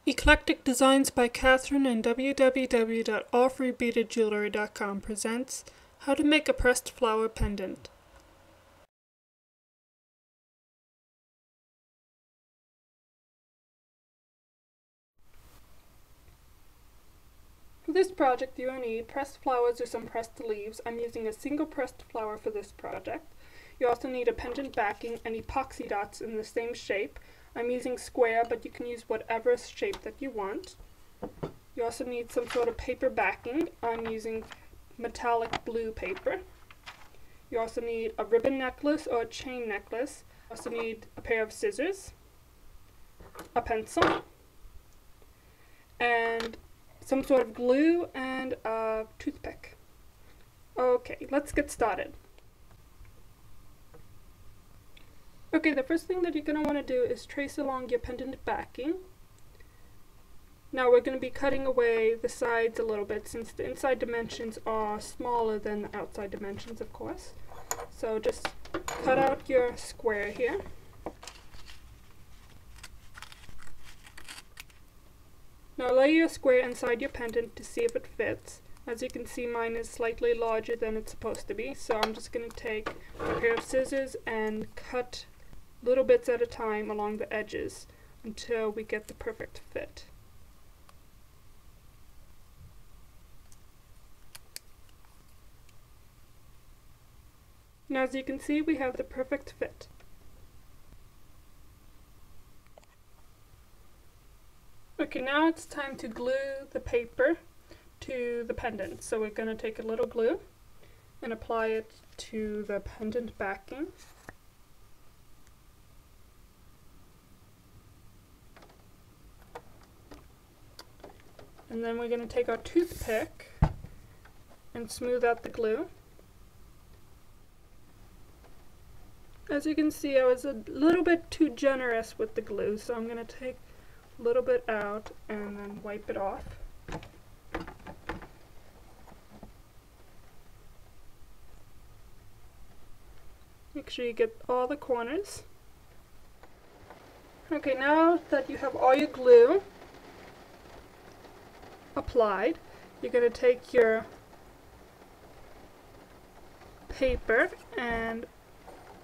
Eclectic Designs by Catherine and www.AllFreeBeadedJewelry.com presents How to Make a Pressed Flower Pendant. For this project you will need pressed flowers or some pressed leaves. I'm using a single pressed flower for this project. You also need a pendant backing and epoxy dots in the same shape. I'm using square, but you can use whatever shape that you want. You also need some sort of paper backing. I'm using metallic blue paper. You also need a ribbon necklace or a chain necklace. You also need a pair of scissors, a pencil, and some sort of glue and a toothpick. Okay, let's get started. Okay, the first thing that you're going to want to do is trace along your pendant backing. Now we're going to be cutting away the sides a little bit since the inside dimensions are smaller than the outside dimensions, of course. So just cut out your square here. Now lay your square inside your pendant to see if it fits. As you can see, mine is slightly larger than it's supposed to be, so I'm just going to take a pair of scissors and cut little bits at a time along the edges until we get the perfect fit. Now as you can see, we have the perfect fit. Okay, now it's time to glue the paper to the pendant. So we're going to take a little glue and apply it to the pendant backing. And then we're going to take our toothpick and smooth out the glue. As you can see, I was a little bit too generous with the glue, so I'm going to take a little bit out and then wipe it off. Make sure you get all the corners. Okay, now that you have all your glue applied, you're going to take your paper and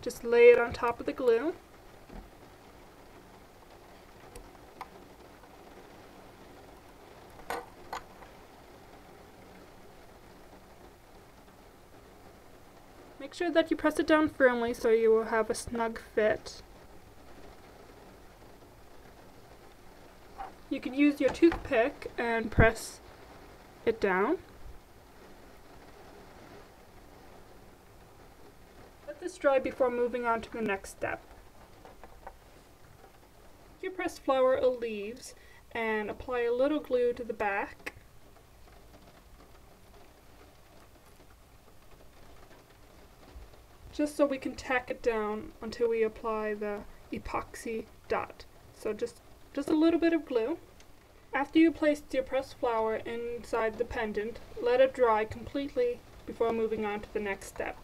just lay it on top of the glue. Make sure that you press it down firmly so you will have a snug fit. You can use your toothpick and press it down. Let this dry before moving on to the next step. Take your pressed flower or leaves and apply a little glue to the back. Just so we can tack it down until we apply the epoxy dot. So just a little bit of glue. After you placed your pressed flower inside the pendant, let it dry completely before moving on to the next step.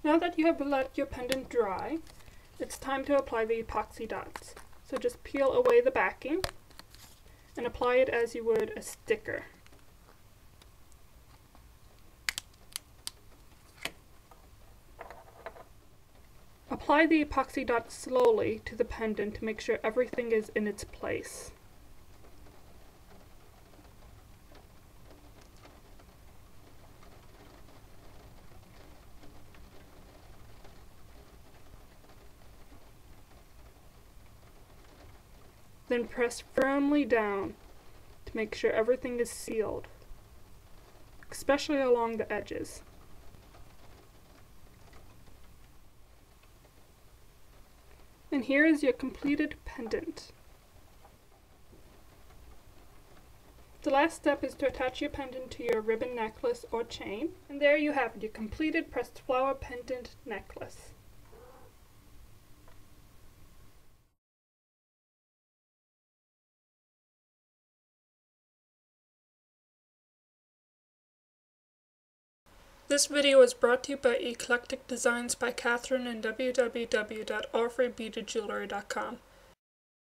Now that you have let your pendant dry, it's time to apply the epoxy dots. So just peel away the backing and apply it as you would a sticker. Apply the epoxy dot slowly to the pendant to make sure everything is in its place. Then press firmly down to make sure everything is sealed, especially along the edges. And here is your completed pendant. The last step is to attach your pendant to your ribbon necklace or chain. And there you have it, your completed pressed flower pendant necklace. This video was brought to you by Eclectic Designs by Catherine and www.AllFreeBeadedJewelry.com.